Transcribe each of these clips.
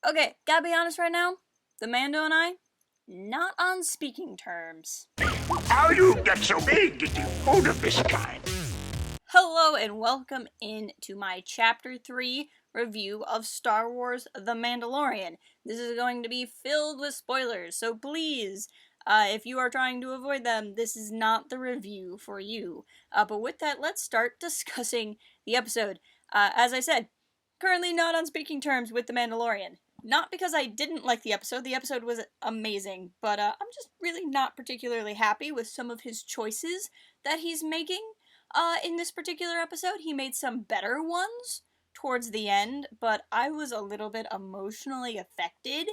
Okay, gotta be honest right now, the Mando and I, not on speaking terms. How you get so big getting food of this kind? Hello and welcome into my Chapter 3 review of Star Wars The Mandalorian. This is going to be filled with spoilers, so please, if you are trying to avoid them, this is not the review for you. But with that, let's start discussing the episode. As I said, currently not on speaking terms with The Mandalorian. Not because I didn't like the episode was amazing, but I'm just really not particularly happy with some of his choices that he's making. In this particular episode, he made some better ones towards the end, but I was a little bit emotionally affected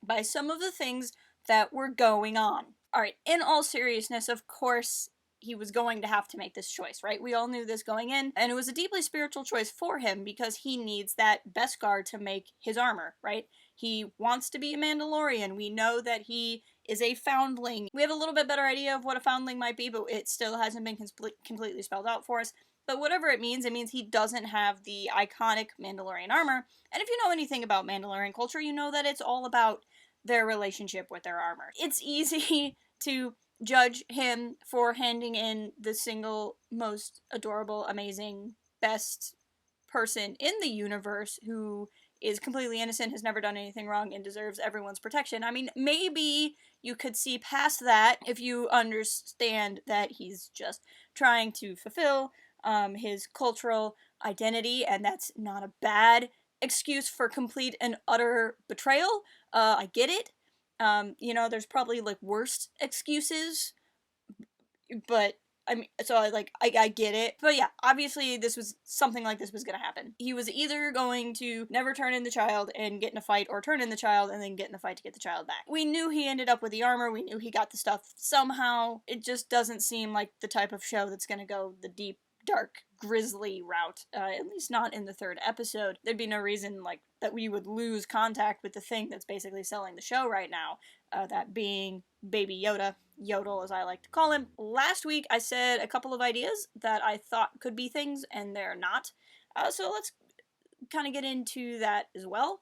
by some of the things that were going on. Alright, in all seriousness, of course, he was going to have to make this choice, right? We all knew this going in, and it was a deeply spiritual choice for him because he needs that beskar to make his armor, right? He wants to be a Mandalorian. We know that he is a foundling. We have a little bit better idea of what a foundling might be, but it still hasn't been completely spelled out for us. But whatever it means he doesn't have the iconic Mandalorian armor. And if you know anything about Mandalorian culture, you know that it's all about their relationship with their armor. It's easy to judge him for handing in the single most adorable, amazing, best person in the universe who is completely innocent, has never done anything wrong, and deserves everyone's protection. I mean, maybe you could see past that if you understand that he's just trying to fulfill his cultural identity, and that's not a bad excuse for complete and utter betrayal. I get it. You know, there's probably, like, worse excuses, but I mean, so I get it. But yeah, obviously something like this was gonna happen. He was either going to never turn in the child and get in a fight, or turn in the child and then get in a fight to get the child back. We knew he ended up with the armor, we knew he got the stuff somehow. It just doesn't seem like the type of show that's gonna go the deep, dark, grisly route, at least not in the third episode. There'd be no reason, like, that we would lose contact with the thing that's basically selling the show right now, that being Baby Yoda. Yodel, as I like to call him. Last week, I said a couple of ideas that I thought could be things, and they're not. So let's kind of get into that as well.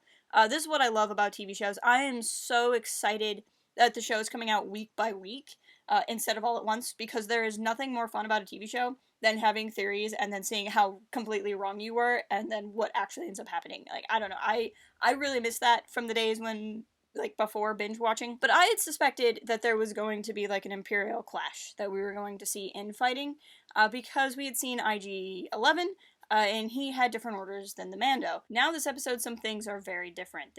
This is what I love about TV shows. I am so excited that the show is coming out week by week, instead of all at once, because there is nothing more fun about a TV show than having theories and then seeing how completely wrong you were, and then what actually ends up happening. Like, I don't know, I really miss that from the days when, like, before binge watching. But I had suspected that there was going to be, like, an Imperial clash that we were going to see infighting, because we had seen IG-11, and he had different orders than the Mando. Now this episode, some things are very different.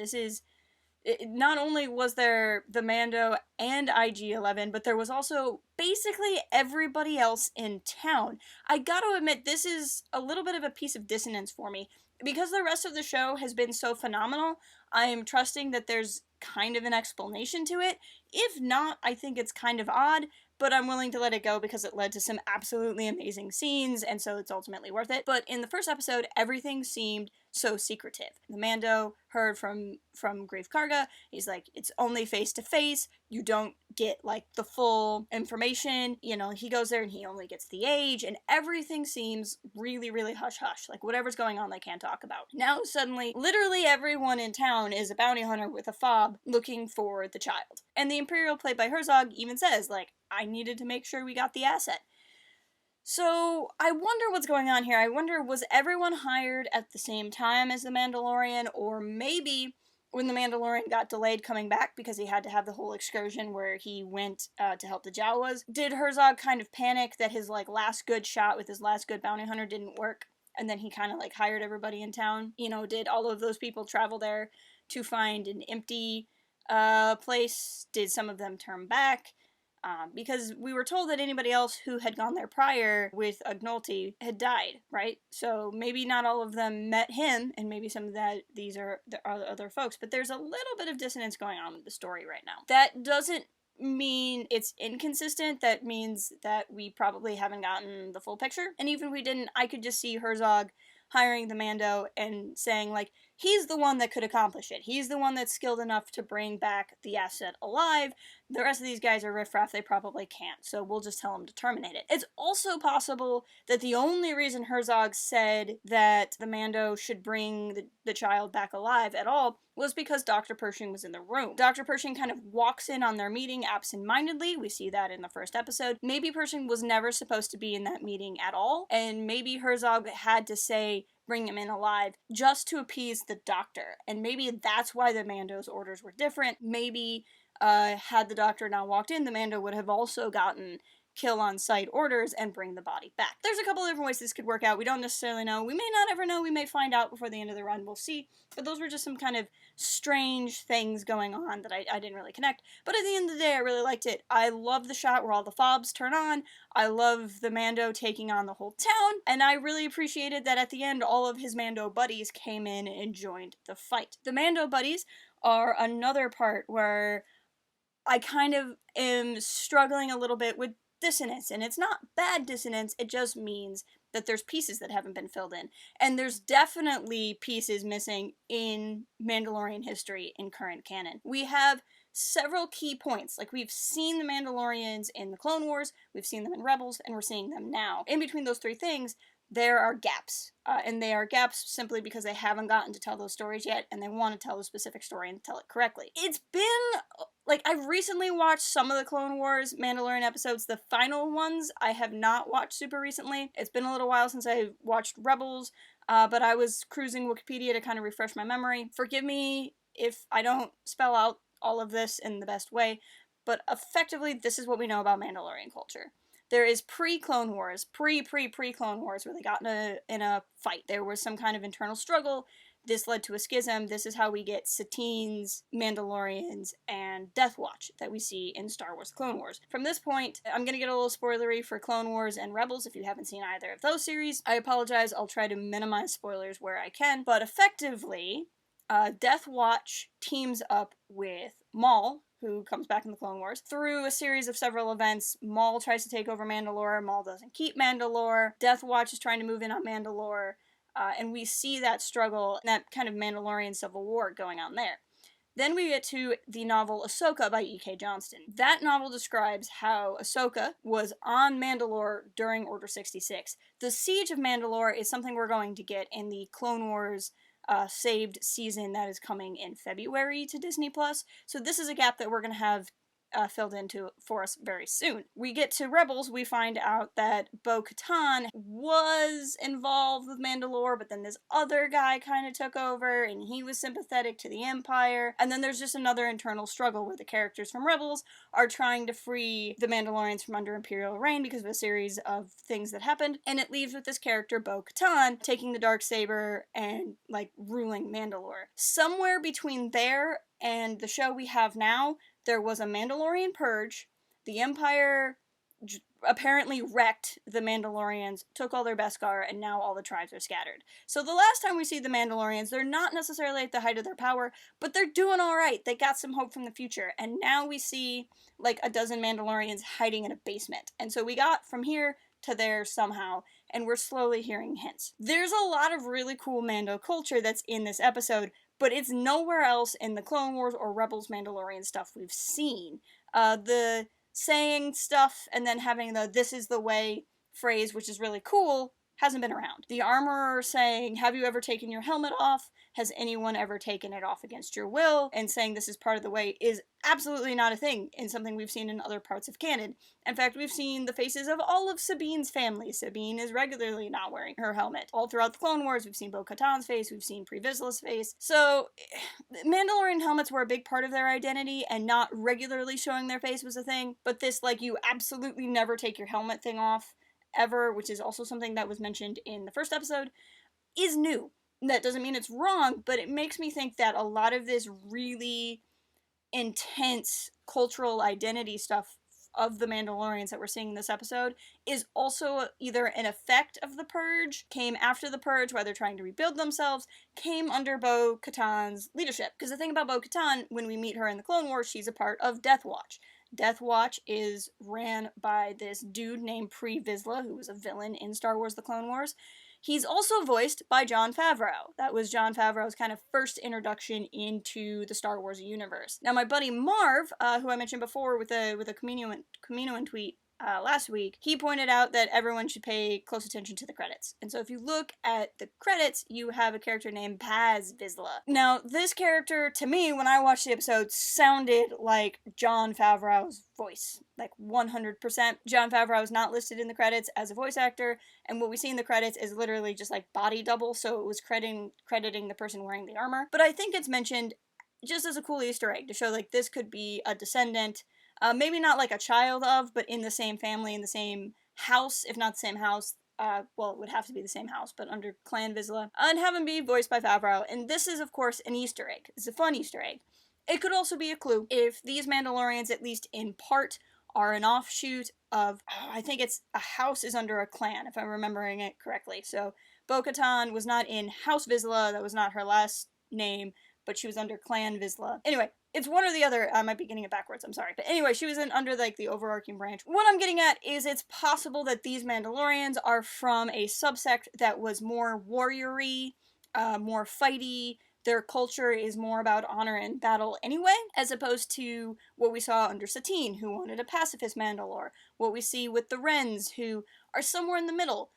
Not only was there the Mando and IG-11, but there was also basically everybody else in town. I gotta admit, this is a little bit of a piece of dissonance for me. Because the rest of the show has been so phenomenal, I am trusting that there's kind of an explanation to it. If not, I think it's kind of odd, but I'm willing to let it go because it led to some absolutely amazing scenes, and so it's ultimately worth it. But in the first episode, everything seemed so secretive. The Mando heard from Greef Karga. He's like, it's only face to face. You don't get, like, the full information. You know, he goes there and he only gets the age, and everything seems really, really hush-hush. Like, whatever's going on, they can't talk about. Now, suddenly, literally everyone in town is a bounty hunter with a fob looking for the child. And the Imperial, played by Herzog, even says, like, I needed to make sure we got the asset. So, I wonder what's going on here. I wonder, was everyone hired at the same time as the Mandalorian, or maybe when the Mandalorian got delayed coming back because he had to have the whole excursion where he went to help the Jawas, did Herzog kind of panic that his, like, last good shot with his last good bounty hunter didn't work, and then he kind of, like, hired everybody in town? You know, did all of those people travel there to find an empty place? Did some of them turn back? Because we were told that anybody else who had gone there prior with Ugnaughty had died, right? So maybe not all of them met him, and maybe some of these are other folks, but there's a little bit of dissonance going on with the story right now. That doesn't mean it's inconsistent. That means that we probably haven't gotten the full picture, and even if we didn't, I could just see Herzog hiring the Mando and saying, like, he's the one that could accomplish it. He's the one that's skilled enough to bring back the asset alive. The rest of these guys are riffraff, they probably can't, so we'll just tell him to terminate it. It's also possible that the only reason Herzog said that the Mando should bring the child back alive at all was because Dr. Pershing was in the room. Dr. Pershing kind of walks in on their meeting absent-mindedly. We see that in the first episode. Maybe Pershing was never supposed to be in that meeting at all, and maybe Herzog had to say, bring him in alive, just to appease the doctor. And maybe that's why the Mando's orders were different. Maybe, had the doctor not walked in, the Mando would have also gotten kill on sight orders and bring the body back. There's a couple of different ways this could work out. We don't necessarily know. We may not ever know. We may find out before the end of the run. We'll see. But those were just some kind of strange things going on that I didn't really connect. But at the end of the day, I really liked it. I love the shot where all the fobs turn on. I love the Mando taking on the whole town. And I really appreciated that at the end, all of his Mando buddies came in and joined the fight. The Mando buddies are another part where I kind of am struggling a little bit with dissonance, and it's not bad dissonance, it just means that there's pieces that haven't been filled in. And there's definitely pieces missing in Mandalorian history in current canon. We have several key points. Like, we've seen the Mandalorians in the Clone Wars, we've seen them in Rebels, and we're seeing them now. In between those three things, there are gaps. And they are gaps simply because they haven't gotten to tell those stories yet, and they want to tell the specific story and tell it correctly. It's been, like, I've recently watched some of the Clone Wars Mandalorian episodes. The final ones I have not watched super recently. It's been a little while since I watched Rebels, but I was cruising Wikipedia to kind of refresh my memory. Forgive me if I don't spell out all of this in the best way, but effectively, this is what we know about Mandalorian culture. There is pre-Clone Wars, pre-Clone Wars, where they got in a fight. There was some kind of internal struggle. This led to a schism. This is how we get Satine's, Mandalorians, and Death Watch that we see in Star Wars Clone Wars. From this point, I'm going to get a little spoilery for Clone Wars and Rebels if you haven't seen either of those series. I apologize. I'll try to minimize spoilers where I can. But effectively, Death Watch teams up with Maul, who comes back in the Clone Wars. Through a series of several events, Maul tries to take over Mandalore. Maul doesn't keep Mandalore. Death Watch is trying to move in on Mandalore. And we see that struggle, that kind of Mandalorian civil war going on there. Then we get to the novel Ahsoka by E.K. Johnston. That novel describes how Ahsoka was on Mandalore during Order 66. The Siege of Mandalore is something we're going to get in the Clone Wars saved season that is coming in February to Disney+. So this is a gap that we're going to have filled into for us very soon. We get to Rebels, we find out that Bo-Katan was involved with Mandalore, but then this other guy kind of took over, and he was sympathetic to the Empire. And then there's just another internal struggle where the characters from Rebels are trying to free the Mandalorians from under Imperial reign because of a series of things that happened. And it leaves with this character, Bo-Katan, taking the Darksaber and, like, ruling Mandalore. Somewhere between there and the show we have now, there was a Mandalorian purge. The Empire apparently wrecked the Mandalorians, took all their beskar, and now all the tribes are scattered. So the last time we see the Mandalorians, they're not necessarily at the height of their power, but they're doing alright. They got some hope from the future. And now we see, like, a dozen Mandalorians hiding in a basement. And so we got from here to there somehow, and we're slowly hearing hints. There's a lot of really cool Mando culture that's in this episode, but it's nowhere else in the Clone Wars or Rebels Mandalorian stuff we've seen. The saying stuff and then having the "this is the way" phrase, which is really cool, hasn't been around. The armorer saying, "Have you ever taken your helmet off? Has anyone ever taken it off against your will?" and saying this is part of the way is absolutely not a thing in something we've seen in other parts of canon. In fact, we've seen the faces of all of Sabine's family. Sabine is regularly not wearing her helmet. All throughout the Clone Wars, we've seen Bo-Katan's face, we've seen Pre Vizsla's face. So, Mandalorian helmets were a big part of their identity, and not regularly showing their face was a thing. But this, like, you absolutely never take your helmet thing off, ever, which is also something that was mentioned in the first episode, is new. That doesn't mean it's wrong, but it makes me think that a lot of this really intense cultural identity stuff of the Mandalorians that we're seeing in this episode is also either an effect of the Purge, came after the Purge while they're trying to rebuild themselves, came under Bo-Katan's leadership. Because the thing about Bo-Katan, when we meet her in the Clone Wars, she's a part of Death Watch. Death Watch is ran by this dude named Pre Vizsla, who was a villain in Star Wars The Clone Wars. He's also voiced by Jon Favreau. That was Jon Favreau's kind of first introduction into the Star Wars universe. Now, my buddy Marv, who I mentioned before with a Kaminoan tweet last week, he pointed out that everyone should pay close attention to the credits. And so if you look at the credits, you have a character named Paz Vizsla. Now, this character, to me, when I watched the episode, sounded like Jon Favreau's voice. Like 100%. Jon Favreau is not listed in the credits as a voice actor, and what we see in the credits is literally just like body double, so it was crediting the person wearing the armor. But I think it's mentioned just as a cool Easter egg to show like this could be a descendant, maybe not like a child of, but in the same family, in the same house, if not the same house. Well, it would have to be the same house, but under Clan Vizsla, and have him be voiced by Favreau. And this is, of course, an Easter egg. It's a fun Easter egg. It could also be a clue if these Mandalorians, at least in part, are an offshoot of, I think it's a house is under a clan, if I'm remembering it correctly. So Bo-Katan was not in House Vizsla, that was not her last name, but she was under Clan Vizsla. Anyway, it's one or the other. I might be getting it backwards, I'm sorry. But anyway, she was under like the overarching branch. What I'm getting at is it's possible that these Mandalorians are from a subsect that was more warrior-y, more fighty. Their culture is more about honor and battle anyway, as opposed to what we saw under Satine, who wanted a pacifist Mandalore. What we see with the Wrens, who are somewhere in the middle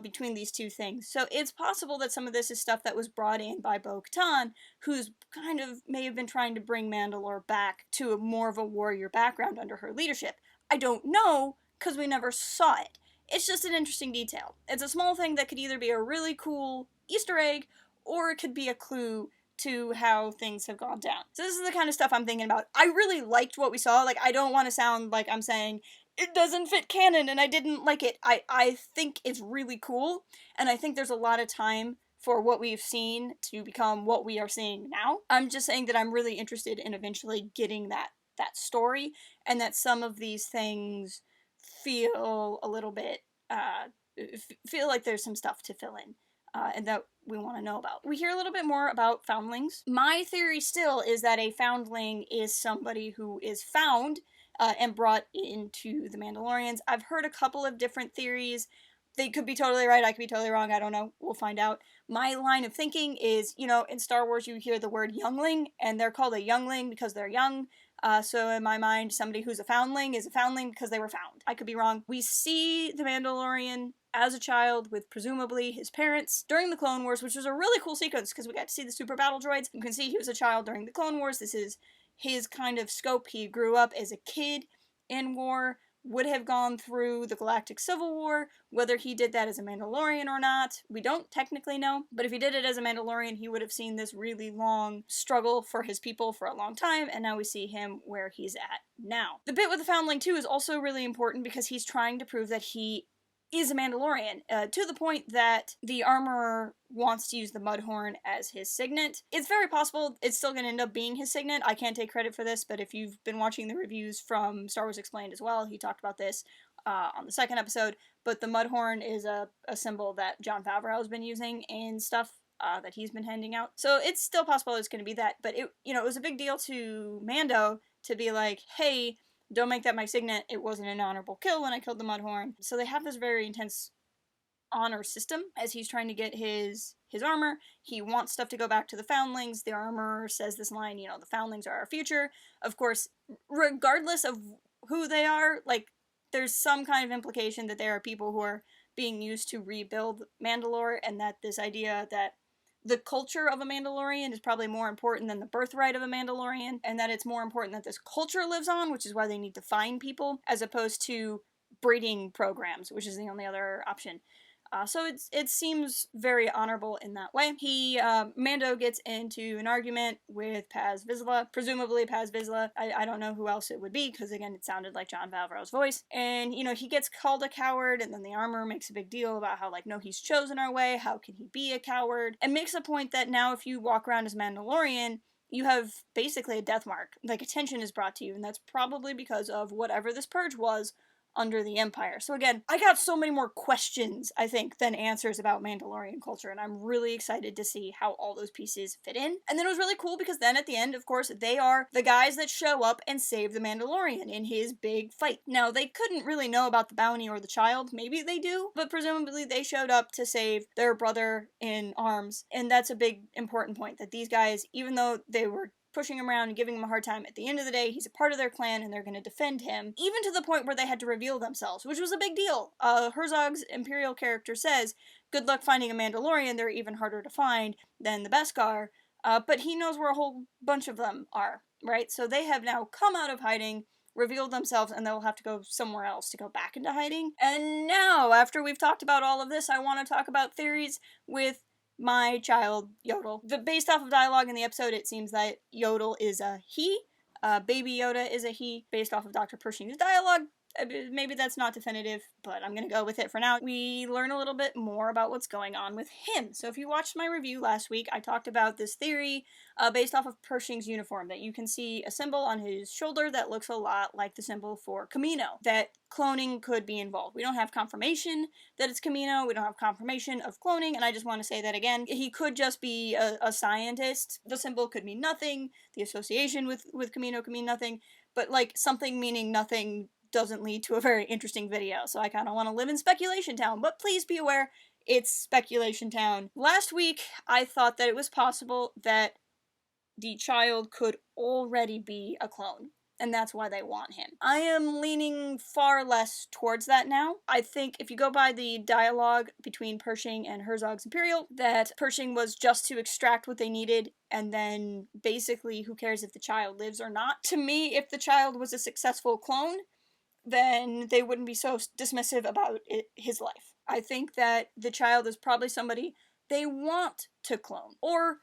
between these two things. So it's possible that some of this is stuff that was brought in by Bo-Katan, who's kind of may have been trying to bring Mandalore back to a more of a warrior background under her leadership. I don't know, because we never saw it. It's just an interesting detail. It's a small thing that could either be a really cool Easter egg, or it could be a clue to how things have gone down. So this is the kind of stuff I'm thinking about. I really liked what we saw. Like, I don't want to sound like I'm saying, it doesn't fit canon and I didn't like it. I think it's really cool, and I think there's a lot of time for what we've seen to become what we are seeing now. I'm just saying that I'm really interested in eventually getting that story, and that some of these things feel a little bit, feel like there's some stuff to fill in. And that we want to know about. We hear a little bit more about foundlings. My theory still is that a foundling is somebody who is found and brought into the Mandalorians. I've heard a couple of different theories. They could be totally right, I could be totally wrong, I don't know. We'll find out. My line of thinking is, you know, in Star Wars you hear the word youngling, and they're called a youngling because they're young. So in my mind, somebody who's a foundling is a foundling because they were found. I could be wrong. We see the Mandalorian as a child with presumably his parents during the Clone Wars, which was a really cool sequence because we got to see the super battle droids. You can see he was a child during the Clone Wars. This is his kind of scope. He grew up as a kid in war, would have gone through the Galactic Civil War. Whether he did that as a Mandalorian or not, we don't technically know. But if he did it as a Mandalorian, he would have seen this really long struggle for his people for a long time, and now we see him where he's at now. The bit with the Foundling, too, is also really important because he's trying to prove that he is a Mandalorian, to the point that the armorer wants to use the Mudhorn as his signet. It's very possible it's still going to end up being his signet. I can't take credit for this, but if you've been watching the reviews from Star Wars Explained as well, he talked about this on the second episode, but the Mudhorn is a symbol that Jon Favreau has been using in stuff that he's been handing out. So it's still possible it's going to be that, but it was a big deal to Mando to be like, hey, don't make that my signet. It wasn't an honorable kill when I killed the Mudhorn. So they have this very intense honor system as he's trying to get his armor. He wants stuff to go back to the Foundlings. The armorer says this line, you know, the Foundlings are our future. Of course, regardless of who they are, like, there's some kind of implication that there are people who are being used to rebuild Mandalore, and that this idea that the culture of a Mandalorian is probably more important than the birthright of a Mandalorian, and that it's more important that this culture lives on, which is why they need to find people, as opposed to breeding programs, which is the only other option. So it seems very honorable in that way. Mando gets into an argument with Paz Vizsla, presumably Paz Vizsla. I don't know who else it would be, because again, it sounded like Jon Favreau's voice. And, you know, he gets called a coward, and then the armorer makes a big deal about how, like, no, he's chosen our way, how can he be a coward? And makes a point that now if you walk around as Mandalorian, you have basically a death mark. Like, attention is brought to you, and that's probably because of whatever this purge was under the Empire. So again, I got so many more questions, I think, than answers about Mandalorian culture, and I'm really excited to see how all those pieces fit in. And then it was really cool because then at the end, of course, they are the guys that show up and save the Mandalorian in his big fight. Now, they couldn't really know about the bounty or the child. Maybe they do, but presumably they showed up to save their brother in arms. And that's a big important point, that these guys, even though they were pushing him around and giving him a hard time, at the end of the day, he's a part of their clan and they're going to defend him, even to the point where they had to reveal themselves, which was a big deal. Herzog's Imperial character says, good luck finding a Mandalorian, they're even harder to find than the beskar, but he knows where a whole bunch of them are, right? So they have now come out of hiding, revealed themselves, and they'll have to go somewhere else to go back into hiding. And now, after we've talked about all of this, I want to talk about theories with my child, Yodel. Based off of dialogue in the episode, it seems that Yodel is a he. Baby Yoda is a he, based off of Dr. Pershing's dialogue. Maybe that's not definitive, but I'm gonna go with it for now. We learn a little bit more about what's going on with him. So if you watched my review last week, I talked about this theory based off of Pershing's uniform, that you can see a symbol on his shoulder that looks a lot like the symbol for Kamino, that cloning could be involved. We don't have confirmation that it's Kamino, we don't have confirmation of cloning, and I just want to say that again. He could just be a scientist. The symbol could mean nothing, the association with Kamino could mean nothing, but like something meaning nothing doesn't lead to a very interesting video, so I kind of want to live in Speculation Town, but please be aware, it's Speculation Town. Last week, I thought that it was possible that the child could already be a clone, and that's why they want him. I am leaning far less towards that now. I think if you go by the dialogue between Pershing and Herzog's Imperial, that Pershing was just to extract what they needed, and then basically who cares if the child lives or not. To me, if the child was a successful clone, then they wouldn't be so dismissive about his life. I think that the child is probably somebody they want to clone, or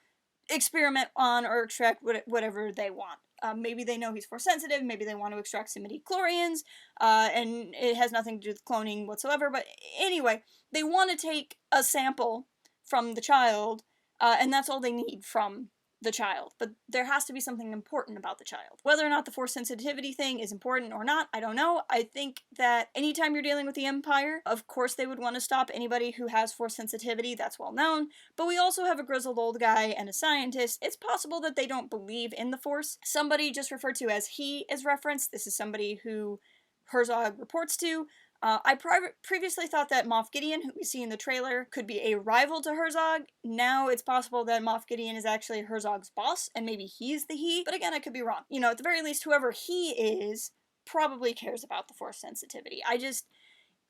experiment on, or extract whatever they want. Maybe they know he's force sensitive, maybe they want to extract some midi-chlorians, and it has nothing to do with cloning whatsoever, but anyway, they want to take a sample from the child, and that's all they need from the child. But there has to be something important about the child. Whether or not the force sensitivity thing is important or not, I don't know. I think that anytime you're dealing with the Empire, of course they would want to stop anybody who has force sensitivity, that's well known, but we also have a grizzled old guy and a scientist. It's possible that they don't believe in the force. Somebody just referred to as he is referenced. This is somebody who Herzog reports to. I previously thought that Moff Gideon, who we see in the trailer, could be a rival to Herzog. Now it's possible that Moff Gideon is actually Herzog's boss, and maybe he's the he, but again, I could be wrong. You know, at the very least, whoever he is probably cares about the force sensitivity.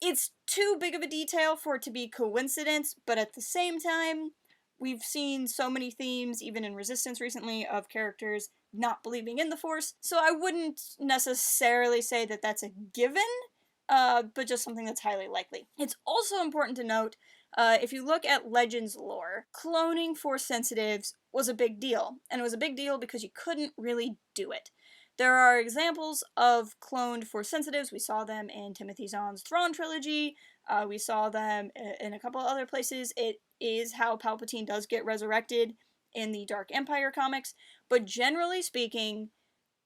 It's too big of a detail for it to be coincidence, but at the same time, we've seen so many themes, even in Resistance recently, of characters not believing in the force, so I wouldn't necessarily say that that's a given, but just something that's highly likely. It's also important to note, if you look at Legends lore, cloning force sensitives was a big deal, and it was a big deal because you couldn't really do it. There are examples of cloned force sensitives. We saw them in Timothy Zahn's Thrawn trilogy, we saw them in a couple of other places. It is how Palpatine does get resurrected in the Dark Empire comics, but generally speaking,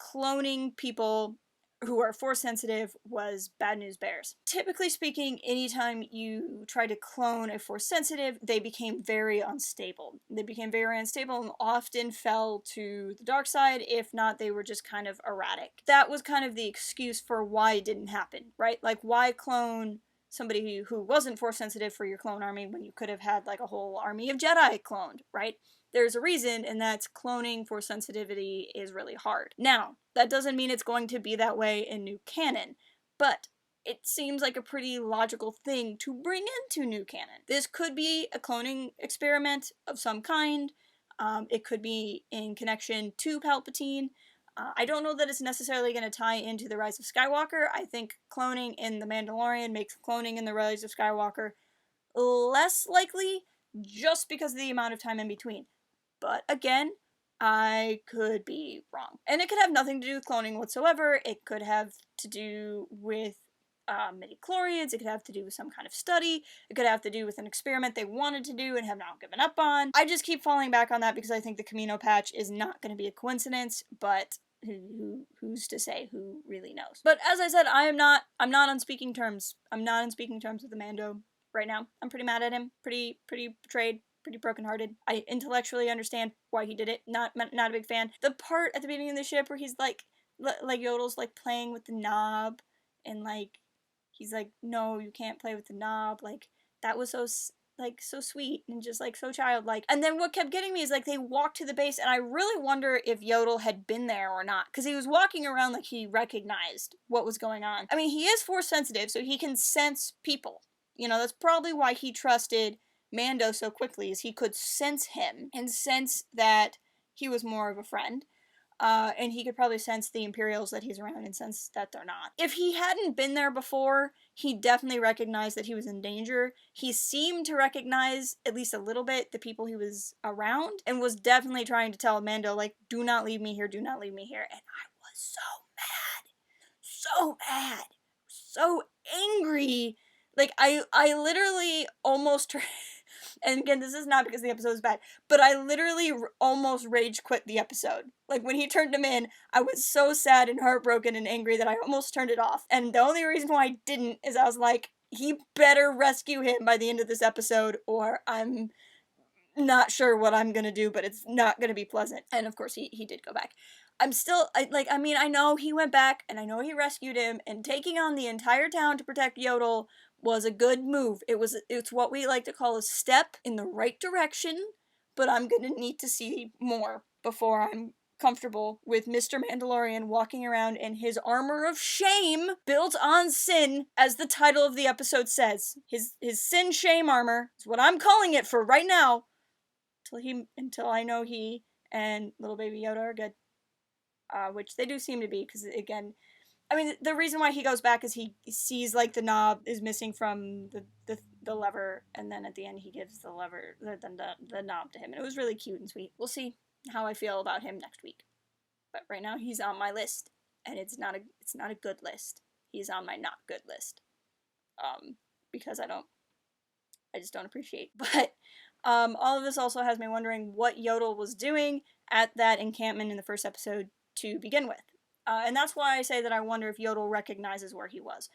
cloning people who are force sensitive was bad news bears. Typically speaking, anytime you try to clone a force sensitive, they became very unstable. They became very unstable and often fell to the dark side. If not, they were just kind of erratic. That was kind of the excuse for why it didn't happen, right? Like, why clone somebody who wasn't force sensitive for your clone army when you could have had like a whole army of Jedi cloned, right? There's a reason, and that's cloning force sensitivity is really hard. Now, that doesn't mean it's going to be that way in new canon, but it seems like a pretty logical thing to bring into new canon. This could be a cloning experiment of some kind. It could be in connection to Palpatine. I don't know that it's necessarily going to tie into The Rise of Skywalker. I think cloning in The Mandalorian makes cloning in The Rise of Skywalker less likely, just because of the amount of time in between. But again, I could be wrong. And it could have nothing to do with cloning whatsoever. It could have to do with midi-chlorians. It could have to do with some kind of study. It could have to do with an experiment they wanted to do and have now given up on. I just keep falling back on that because I think the Kamino patch is not going to be a coincidence, but who's to say? Who really knows? But as I said, I'm not on speaking terms. I'm not on speaking terms with the Mando right now. I'm pretty mad at him. Pretty betrayed. Pretty brokenhearted. I intellectually understand why he did it. Not a big fan. The part at the beginning of the ship where he's like Yodel's like playing with the knob, and like he's like, no, you can't play with the knob. Like that was so sweet and just like so childlike. And then what kept getting me is like they walked to the base, and I really wonder if Yodel had been there or not, because he was walking around like he recognized what was going on. I mean, he is force sensitive, so he can sense people. You know, that's probably why he trusted Mando so quickly, is he could sense him and sense that he was more of a friend. And he could probably sense the Imperials that he's around and sense that they're not. If he hadn't been there before, he definitely recognized that he was in danger. He seemed to recognize, at least a little bit, the people he was around, and was definitely trying to tell Mando, like, do not leave me here, do not leave me here. And I was so mad, so angry. Like, I literally almost... And again, this is not because the episode is bad, but I literally almost rage quit the episode. Like, when he turned him in, I was so sad and heartbroken and angry that I almost turned it off. And the only reason why I didn't is I was like, he better rescue him by the end of this episode, or I'm not sure what I'm gonna do, but it's not gonna be pleasant. And of course, he did go back. I'm still, I know he went back, and I know he rescued him, and taking on the entire town to protect Yodel was a good move. It's what we like to call a step in the right direction, but I'm gonna need to see more before I'm comfortable with Mr. Mandalorian walking around in his armor of shame, built on sin, as the title of the episode says. His sin shame armor is what I'm calling it for right now, until I know he and little baby Yoda are good. Which they do seem to be, because again, I mean, the reason why he goes back is he sees, like, the knob is missing from the lever, and then at the end he gives the lever, the knob to him, and it was really cute and sweet. We'll see how I feel about him next week. But right now he's on my list, and it's not a good list. He's on my not good list. Because I just don't appreciate. But, all of this also has me wondering what Yodel was doing at that encampment in the first episode to begin with. And that's why I say that I wonder if Yodel recognizes where he was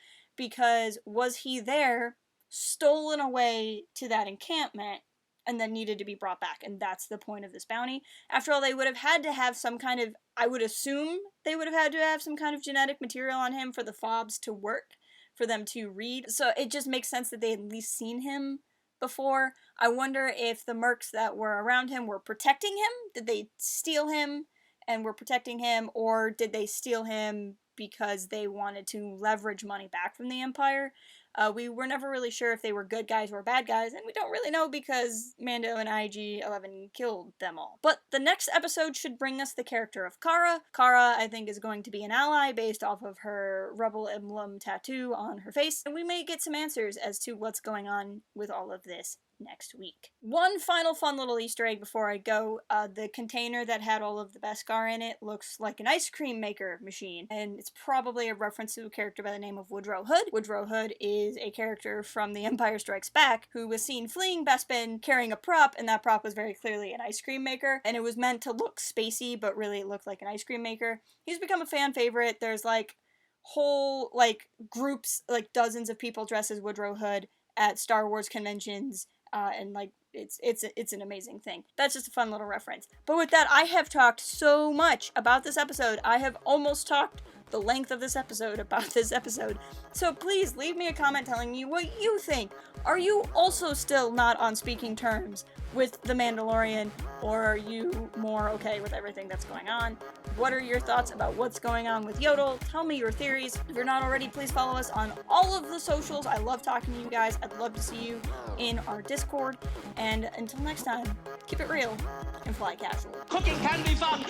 he there, stolen away to that encampment, and then needed to be brought back? And that's the point of this bounty. After all, they would have had to have some kind of, I would assume they would have had to have some kind of genetic material on him for the fobs to work, for them to read. So it just makes sense that they had at least seen him before. I wonder if the mercs that were around him were protecting him. Did they steal him and were protecting him, or did they steal him because they wanted to leverage money back from the Empire? We were never really sure if they were good guys or bad guys, and we don't really know because Mando and IG-11 killed them all. But the next episode should bring us the character of Cara. Cara, I think, is going to be an ally based off of her rebel emblem tattoo on her face, and we may get some answers as to what's going on with all of this next week. One final fun little Easter egg before I go. The container that had all of the beskar in it looks like an ice cream maker machine, and it's probably a reference to a character by the name of Woodrow Hood. Woodrow Hood is a character from The Empire Strikes Back who was seen fleeing Bespin carrying a prop, and that prop was very clearly an ice cream maker, and it was meant to look spacey, but really it looked like an ice cream maker. He's become a fan favorite. There's like whole like groups, like dozens of people dressed as Woodrow Hood at Star Wars conventions. And like it's an amazing thing. That's just a fun little reference. But with that, I have talked so much about this episode. I have almost talked the length of this episode about this episode. So please leave me a comment telling me what you think. Are you also still not on speaking terms with The Mandalorian, or are you more okay with everything that's going on? What are your thoughts about what's going on with Yodel? Tell me your theories. If you're not already, please follow us on all of the socials. I love talking to you guys. I'd love to see you in our Discord. And until next time, keep it real and fly casual. Cooking can be fun!